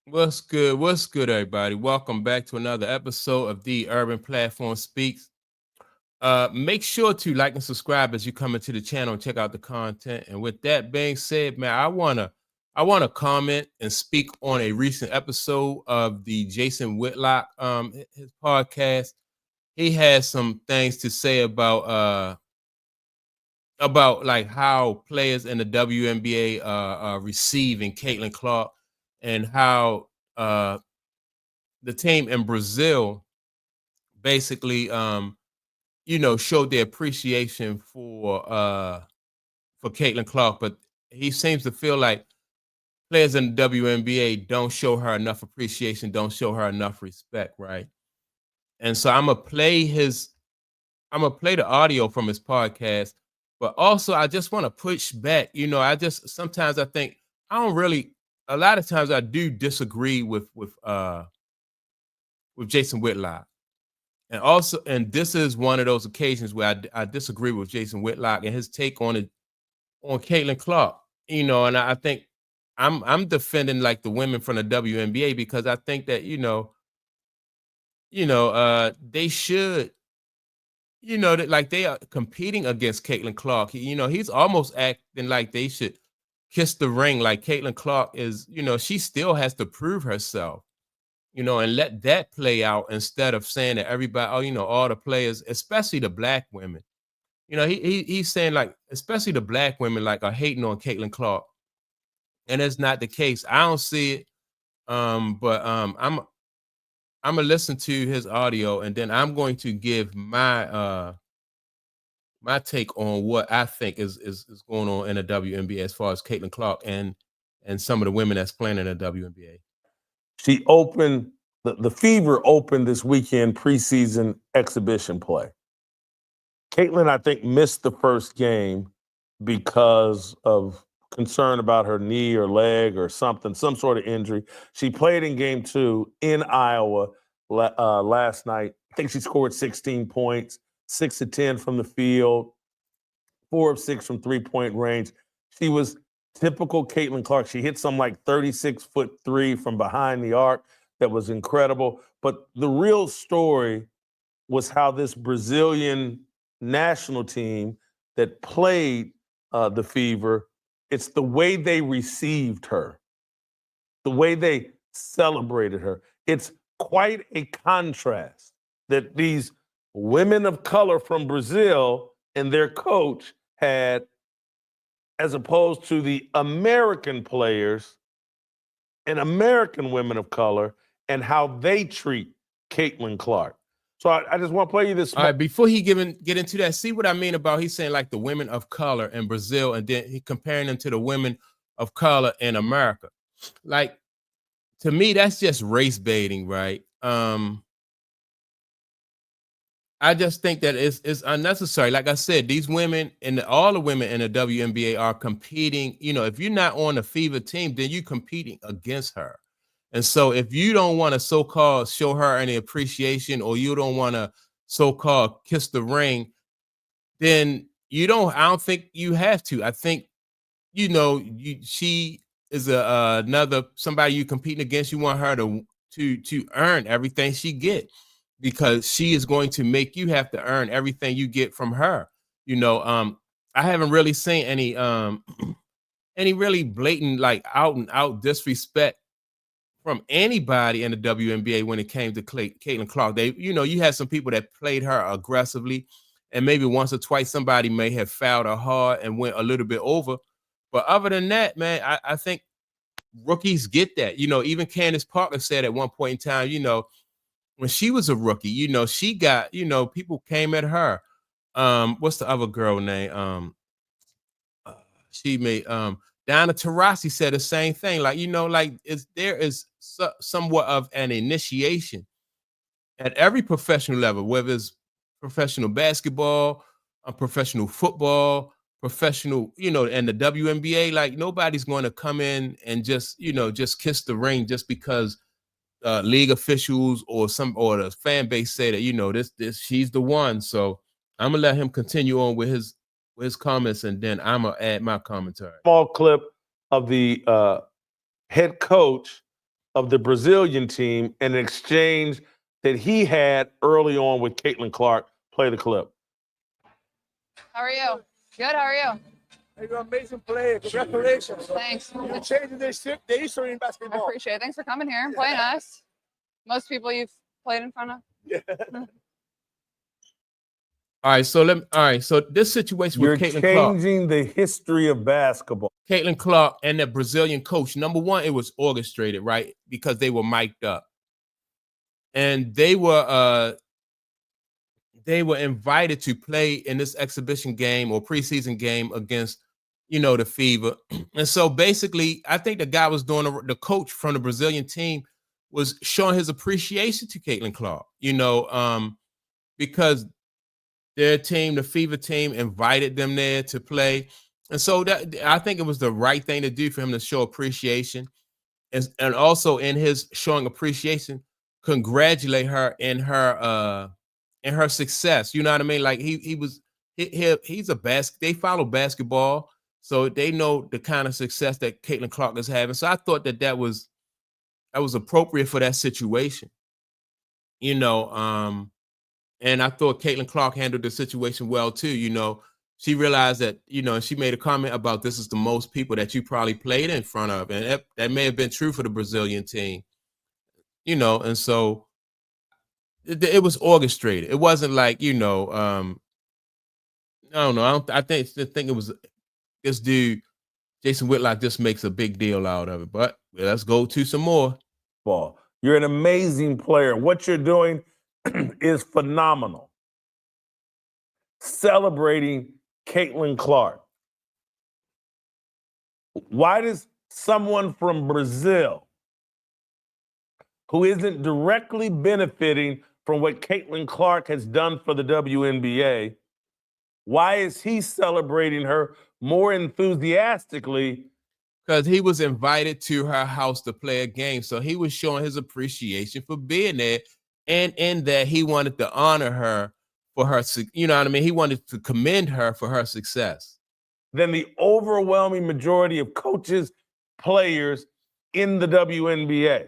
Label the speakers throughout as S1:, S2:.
S1: What's good? What's good, everybody? Welcome back to another episode of the Urban Platform Speaks. Make sure to like and subscribe as you come into the channel and check out the content. And with that being said, man, I wanna comment and speak on a recent episode of the Jason Whitlock his podcast. He has some things to say about like how players in the WNBA are receiving Caitlin Clark and how the team in Brazil basically showed their appreciation for Caitlin Clark, but he seems to feel like players in the WNBA don't show her enough appreciation, don't show her enough respect, right? And so I'm gonna play the audio from his podcast, but also I just want to push back. I just sometimes I think I don't really a lot of times I do disagree with Jason Whitlock. And this is one of those occasions where I disagree with Jason Whitlock and his take on it on Caitlin Clark. And I think I'm defending like the women from the WNBA because I think that they should that like they are competing against Caitlin Clark. He's almost acting like they should kiss the ring. Like Caitlin Clark is, she still has to prove herself, and let that play out instead of saying that everybody, all the players, especially the black women, he's saying like, especially the black women, like are hating on Caitlin Clark, and it's not the case. I don't see it. But I'm gonna listen to his audio, and then I'm going to give my take on what I think is going on in the WNBA as far as Caitlin Clark and some of the women that's playing in the WNBA.
S2: She opened the Fever opened this weekend preseason exhibition play. Caitlin, I think, missed the first game because of concern about her knee or leg or something, some sort of injury. She played in game 2 in Iowa last night. I think she scored 16 points, 6 of 10 from the field, 4 of 6 from three-point range. She was typical Caitlin Clark. She hit some like 36-foot three from behind the arc that was incredible. But the real story was how this Brazilian national team that played the Fever, it's the way they received her, the way they celebrated her. It's quite a contrast that these women of color from Brazil and their coach had, as opposed to the American players and American women of color and how they treat Caitlin Clark. So I just want to play you this.
S1: All right, before he get into that, see what I mean about he's saying like the women of color in Brazil, and then he comparing them to the women of color in America. Like, to me, that's just race baiting, right? I just think that it's unnecessary. Like I said, these women and all the women in the WNBA are competing. If you're not on the Fever team, then you're competing against her. And so if you don't want to so-called show her any appreciation, or you don't want to so-called kiss the ring, then I don't think you have to. I think, she is another somebody you competing against. You want her to earn everything she get, because she is going to make you have to earn everything you get from her. I haven't really seen any any really blatant, like out and out disrespect from anybody in the WNBA when it came to Caitlin Clark. You had some people that played her aggressively, and maybe once or twice somebody may have fouled her hard and went a little bit over. But other than that, man, I think rookies get that. Even Candace Parker said at one point in time, when she was a rookie, she got, people came at her. What's the other girl name? She made Diana Taurasi said the same thing. Like, there is somewhat of an initiation at every professional level, whether it's professional basketball, professional football, professional, and the WNBA. Like, nobody's going to come in and just kiss the ring just because league officials or the fan base say that this she's the one. So I'm gonna let him continue on with his comments, and then I'm gonna add my commentary.
S2: Small clip of the head coach of the Brazilian team and an exchange that he had early on with Caitlin Clark. Play the clip.
S3: How are you? Good, how are you?
S4: You're an amazing player. Congratulations.
S3: Thanks.
S4: You're changing the history in
S3: I
S4: basketball.
S3: appreciate it. Thanks for coming here and playing us. Most people you've played in front of.
S4: Yeah.
S1: All right, so this situation
S2: You're
S1: with Caitlin Clark.
S2: changing the history of basketball.
S1: Caitlin Clark and the Brazilian coach. Number one, it was orchestrated, right? Because they were mic'd up. And they were invited to play in this exhibition game or preseason game against, the Fever. And so basically, I think the guy was doing the coach from the Brazilian team was showing his appreciation to Caitlin Clark, because their team, the Fever team, invited them there to play. And so that I think it was the right thing to do for him to show appreciation. And also in his showing appreciation, congratulate her in her success. You know what I mean? Like he's they follow basketball, so they know the kind of success that Caitlin Clark is having. So I thought that was appropriate for that situation. And I thought Caitlin Clark handled the situation well too. She realized that, and she made a comment about this is the most people that you probably played in front of. And that may have been true for the Brazilian team, and so it was orchestrated. It wasn't like, I don't know. I think it was this dude, Jason Whitlock, just makes a big deal out of it. But let's go to some more.
S2: Ball. You're an amazing player. What you're doing is phenomenal. Celebrating Caitlin Clark. Why does someone from Brazil who isn't directly benefiting from what Caitlin Clark has done for the WNBA, why is he celebrating her more enthusiastically?
S1: Because he was invited to her house to play a game. So he was showing his appreciation for being there. And in that, he wanted to honor her for her, you know what I mean? He wanted to commend her for her success.
S2: Than the overwhelming majority of coaches, players in the WNBA.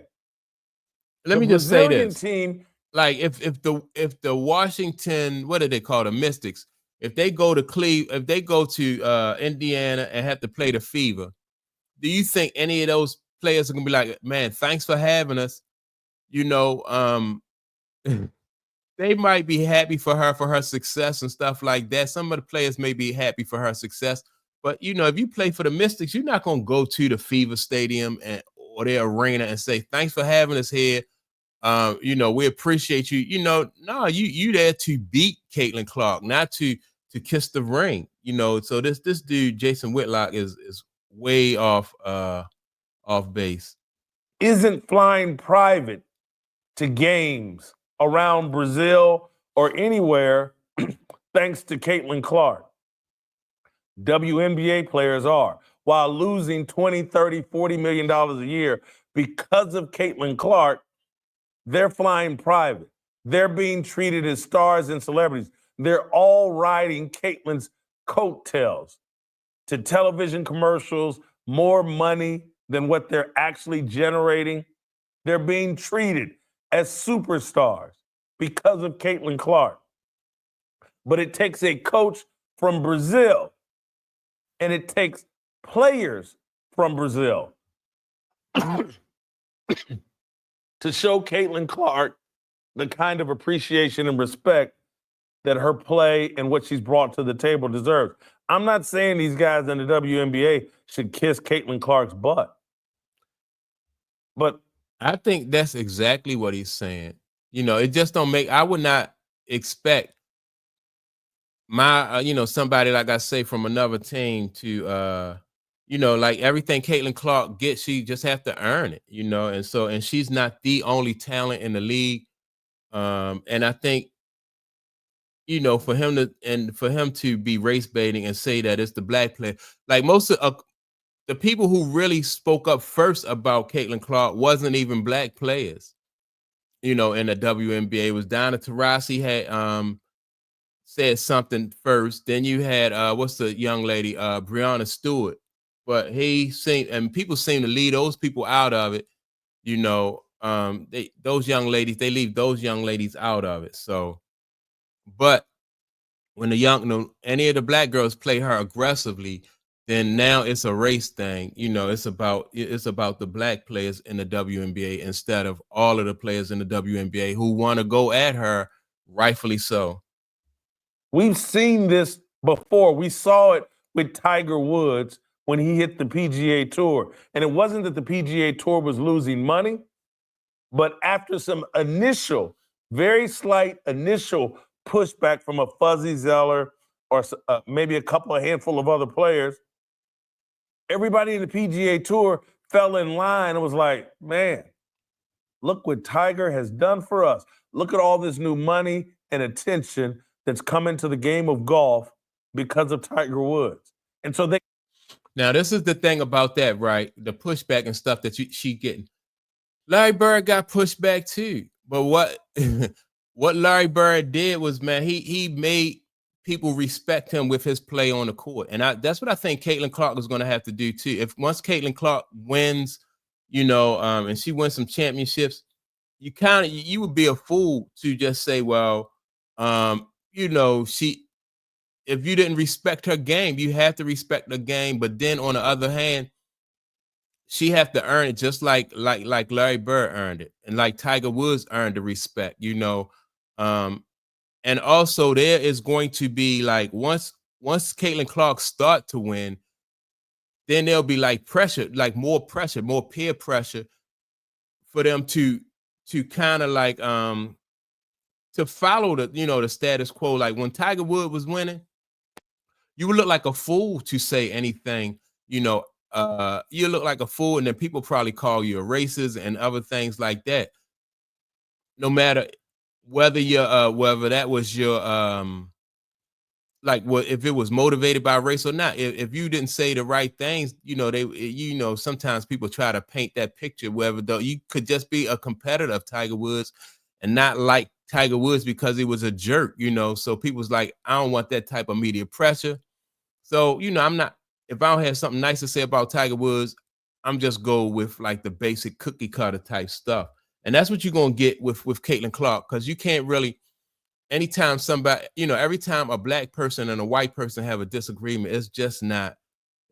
S1: Let me just say
S2: Brazilian
S1: this.
S2: Team,
S1: like if the Washington, what do they call the Mystics? If they go to Indiana and have to play the Fever, do you think any of those players are gonna be like, man, thanks for having us? They might be happy for her success and stuff like that. Some of the players may be happy for her success, but if you play for the Mystics, you're not gonna go to the Fever Stadium or their arena and say, thanks for having us here. We appreciate you. No, you there to beat Caitlin Clark, not to kiss the ring. So this dude, Jason Whitlock, is way off base.
S2: isn't flying private to games around Brazil or anywhere thanks to Caitlin Clark. WNBA players are, while losing $20, $30, $40 million a year because of Caitlin Clark. They're flying private. They're being treated as stars and celebrities. They're all riding Caitlin's coattails to television commercials, more money than what they're actually generating. They're being treated as superstars because of Caitlin Clark. But it takes a coach from Brazil and it takes players from Brazil to show Caitlin Clark the kind of appreciation and respect that her play and what she's brought to the table deserves. I'm not saying these guys in the WNBA should kiss Caitlin Clark's butt. But
S1: I think that's exactly what he's saying. It just don't make, I would not expect my, somebody, like I say, from another team to, like everything Caitlin Clark gets, she just have to earn it, and she's not the only talent in the league. And I think, for him to be race baiting and say that it's the black player, like most of the people who really spoke up first about Caitlin Clark wasn't even black players, in the WNBA. It was Donna Taurasi had said something first. Then you had what's the young lady, Breonna Stewart. But people seem to leave those people out of it, you know, those young ladies, they leave those young ladies out of it. So, but when any of the black girls play her aggressively, then now it's a race thing. You know, it's about the black players in the WNBA instead of all of the players in the WNBA who want to go at her, rightfully so.
S2: We've seen this before. We saw it with Tiger Woods when he hit the PGA Tour. And it wasn't that the PGA Tour was losing money, but after some very slight initial pushback from a Fuzzy Zeller or maybe a handful of other players, everybody in the PGA Tour fell in line and was like, man, look what Tiger has done for us. Look at all this new money and attention that's come into the game of golf because of Tiger Woods. And so
S1: now this is the thing about that, right? The pushback and stuff that she getting. Larry Bird got pushed back too. But what Larry Bird did was, man, he made people respect him with his play on the court. And that's what I think Caitlin Clark is going to have to do too. Once Caitlin Clark wins, you know, and she wins some championships, you would be a fool to just say, well, you know, if you didn't respect her game, you have to respect the game. But then on the other hand, she have to earn it just like Larry Bird earned it, and like Tiger Woods earned the respect, you know. And also there is going to be like once Caitlin Clark start to win, then there'll be like pressure, like more pressure, more peer pressure for them to kind of like to follow the status quo. Like when Tiger Woods was winning, you would look like a fool to say anything, you know. You look like a fool, and then people probably call you a racist and other things like that. No matter whether whether that was your if it was motivated by race or not. If you didn't say the right things, you know, sometimes people try to paint that picture, whether though you could just be a competitor of Tiger Woods and not like Tiger Woods because he was a jerk, you know. So people's like, I don't want that type of media pressure. So, you know, if I don't have something nice to say about Tiger Woods, I'm just go with like the basic cookie cutter type stuff. And that's what you're going to get with Caitlin Clark, because you can't really, anytime somebody, you know, every time a black person and a white person have a disagreement, it's not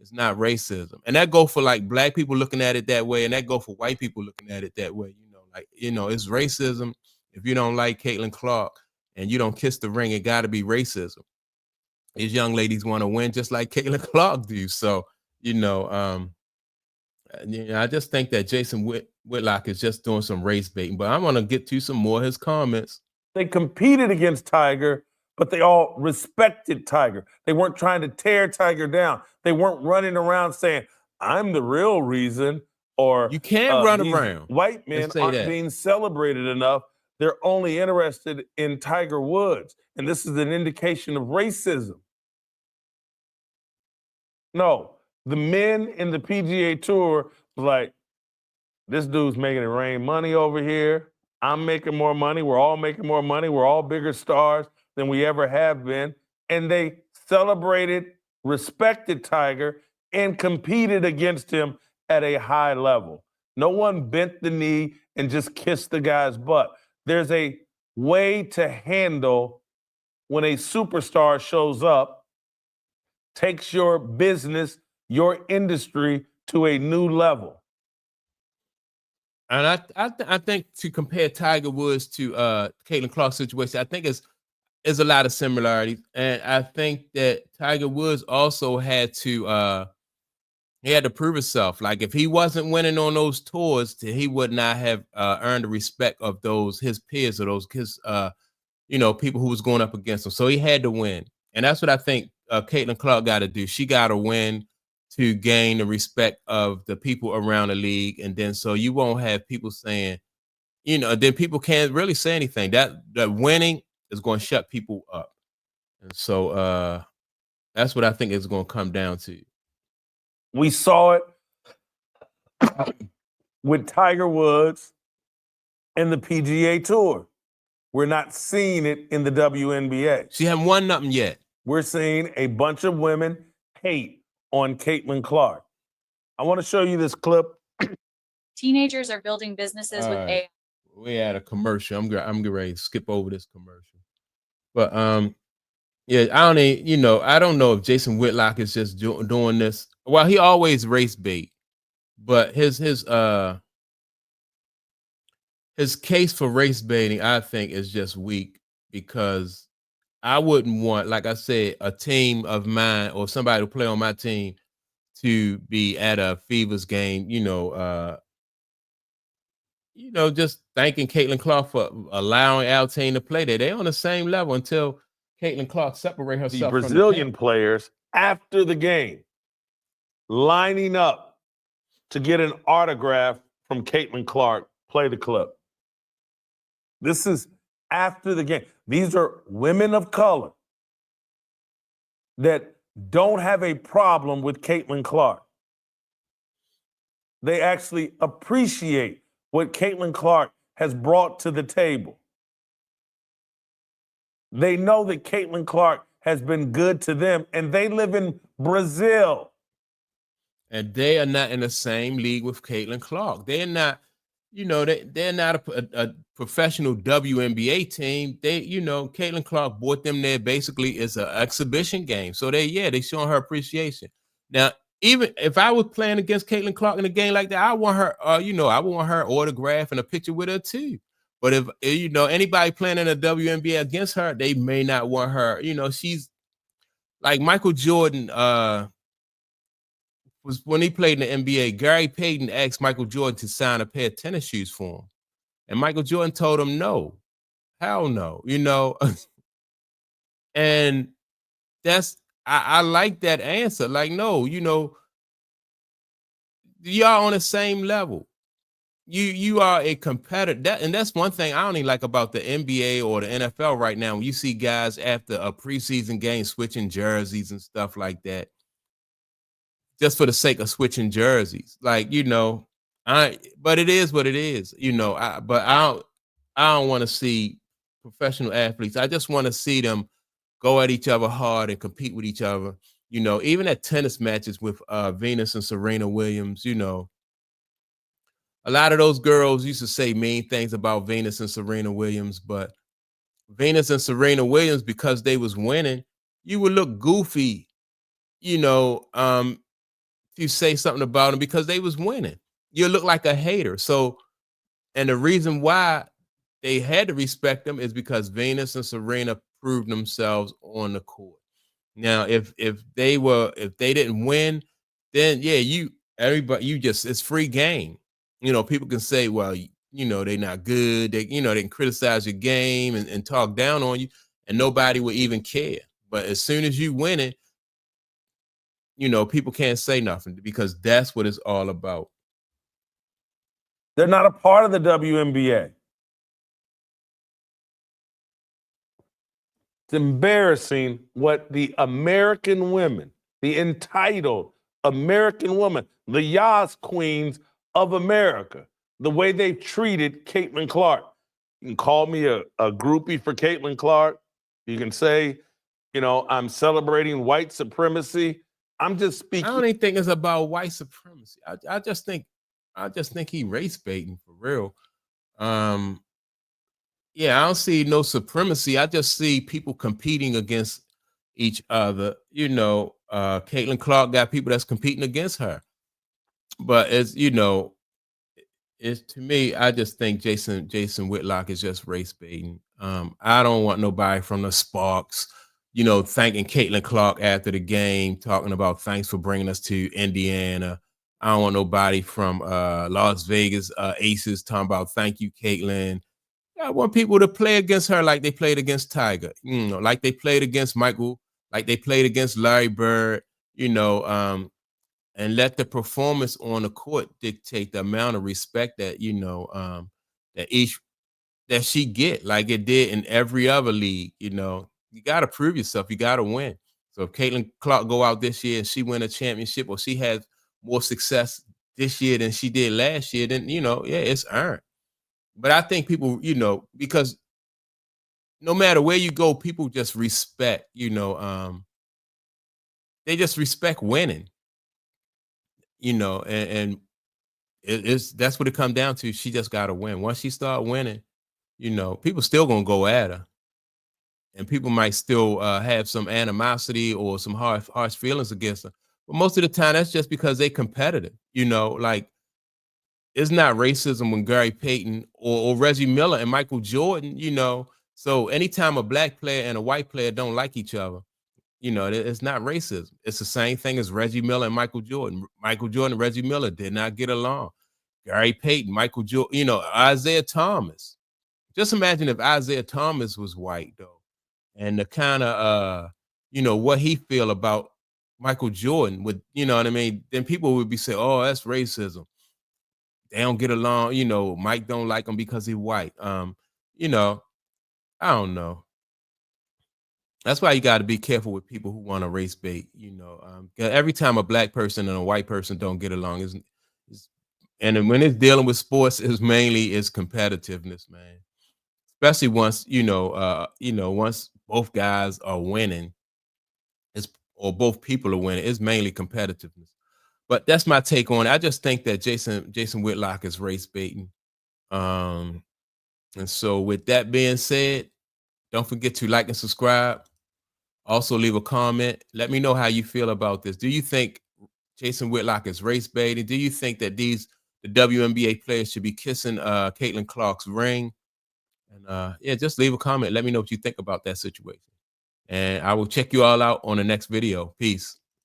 S1: racism. And that go for like black people looking at it that way, and that go for white people looking at it that way. You know, like, you know, it's racism. If you don't like Caitlin Clark and you don't kiss the ring, it got to be racism. These young ladies want to win just like Caitlin Clark do. So, you know, I just think that Jason Whitlock is just doing some race baiting. But I want to get to some more of his comments.
S2: They competed against Tiger, but they all respected Tiger. They weren't trying to tear Tiger down. They weren't running around saying, I'm the real reason, or
S1: you can't run around.
S2: White men aren't being celebrated enough. They're only interested in Tiger Woods. And this is an indication of racism. No, the men in the PGA Tour was like, this dude's making it rain money over here. I'm making more money. We're all making more money. We're all bigger stars than we ever have been. And they celebrated, respected Tiger, and competed against him at a high level. No one bent the knee and just kissed the guy's butt. There's a way to handle when a superstar shows up, takes your business, your industry to a new level.
S1: And I think to compare Tiger Woods to Caitlin Clark's situation, I think is a lot of similarities. And I think that Tiger Woods also had to prove himself. Like if he wasn't winning on those tours, he would not have earned the respect of his peers or his you know, people who was going up against him. So he had to win. And that's what I think Caitlin Clark got to do. She got to win to gain the respect of the people around the league. And then so you won't have people saying, you know, then people can't really say anything. That winning is going to shut people up. And so that's what I think it's going to come down to.
S2: We saw it with Tiger Woods and the PGA Tour. We're not seeing it in the WNBA.
S1: She hasn't won nothing yet.
S2: We're seeing a bunch of women hate on Caitlin Clark. I want to show you this clip
S5: Teenagers are building businesses with AI.
S1: We had a commercial. I'm getting ready to skip over this commercial. But yeah, I don't know if Jason Whitlock is just doing this. Well, he always race bait, but his case for race baiting, I think, is just weak, because I wouldn't want, like I said, a team of mine or somebody to play on my team to be at a Fevers game, just thanking Caitlin Clark for allowing Altane to play there. They're on the same level until Caitlin Clark separate herself
S2: The
S1: from
S2: Brazilian players after the game lining up to get an autograph from Caitlin Clark. Play the clip. This is after the game. These are women of color that don't have a problem with Caitlin Clark. They actually appreciate what Caitlin Clark has brought to the table. They know that Caitlin Clark has been good to them, and they live in Brazil.
S1: And they are not in the same league with Caitlin Clark. They're not, they're not a professional WNBA team. Caitlin Clark brought them there basically as an exhibition game. So they showing her appreciation. Now, even if I was playing against Caitlin Clark in a game like that, I want her, I want her autograph and a picture with her too. But if anybody playing in a WNBA against her, they may not want her. She's like Michael Jordan. Was when he played in the NBA, Gary Payton asked Michael Jordan to sign a pair of tennis shoes for him. And Michael Jordan told him no. Hell no, And that's I like that answer. Like, no, y'all on the same level. You are a competitor. And that's one thing I don't even like about the NBA or the NFL right now. When you see guys after a preseason game switching jerseys and stuff like that, just for the sake of switching jerseys. Like, but it is what it is, but I don't want to see professional athletes. I just want to see them go at each other hard and compete with each other. Even at tennis matches with Venus and Serena Williams, a lot of those girls used to say mean things about Venus and Serena Williams, but Venus and Serena Williams, because they was winning, you would look goofy, you say something about them because they was winning. You look like a hater. So, and the reason why they had to respect them is because Venus and Serena proved themselves on the court. Now, if they didn't win, then it's free game. People can say, well, they're not good. They can criticize your game and talk down on you, and nobody would even care. But as soon as you win it, people can't say nothing, because that's what it's all about.
S2: They're not a part of the WNBA. It's embarrassing what the American women, the entitled American women, the Yas queens of America, the way they've treated Caitlin Clark. You can call me a groupie for Caitlin Clark. You can say, I'm celebrating white supremacy. I'm just speaking.
S1: I don't even think it's about white supremacy. I just think he race baiting for real. I don't see no supremacy. I just see people competing against each other. Caitlin Clark got people that's competing against her. But it's to me, I just think Jason Whitlock is just race baiting. I don't want nobody from the Sparks, thanking Caitlin Clark after the game, talking about thanks for bringing us to Indiana. I don't want nobody from Las Vegas Aces talking about thank you, Caitlin. I want people to play against her like they played against Tiger, like they played against Michael, like they played against Larry Bird, and let the performance on the court dictate the amount of respect that that she get, like it did in every other league. You got to prove yourself. You got to win. So if Caitlin Clark go out this year and she win a championship, or she has more success this year than she did last year, then it's earned. But I think people, because no matter where you go, people just respect. They just respect winning. And that's what it comes down to. She just got to win. Once she start winning, you know, people still gonna go at her, and people might still have some animosity or some harsh feelings against her. But most of the time, that's just because they competitive. You know, like it's not racism when Gary Payton or Reggie Miller and Michael Jordan. You know, so anytime a black player and a white player don't like each other, you know, it's not racism. It's the same thing as Reggie Miller and Michael Jordan. Michael Jordan and Reggie Miller did not get along. Gary Payton, Michael Jordan, you know, Isaiah Thomas. Just imagine if Isaiah Thomas was white, though, and the kind of, you know, what he feel about Michael Jordan would, you know what I mean? Then people would be saying, oh, that's racism. They don't get along. You know, Mike don't like him because he's white. You know, I don't know. That's why you got to be careful with people who want to race bait. You know, every time a black person and a white person don't get along, and then when it's dealing with sports, is mainly is competitiveness, man. Especially once once both guys are winning, or both people are winning, it's mainly competitiveness. But that's my take on it. I just think that Jason Whitlock is race baiting. And so, with that being said, don't forget to like and subscribe. Also, leave a comment. Let me know how you feel about this. Do you think Jason Whitlock is race baiting? Do you think that the WNBA players should be kissing Caitlin Clark's ring? And yeah, just leave a comment. Let me know what you think about that situation. And I will check you all out on the next video. Peace.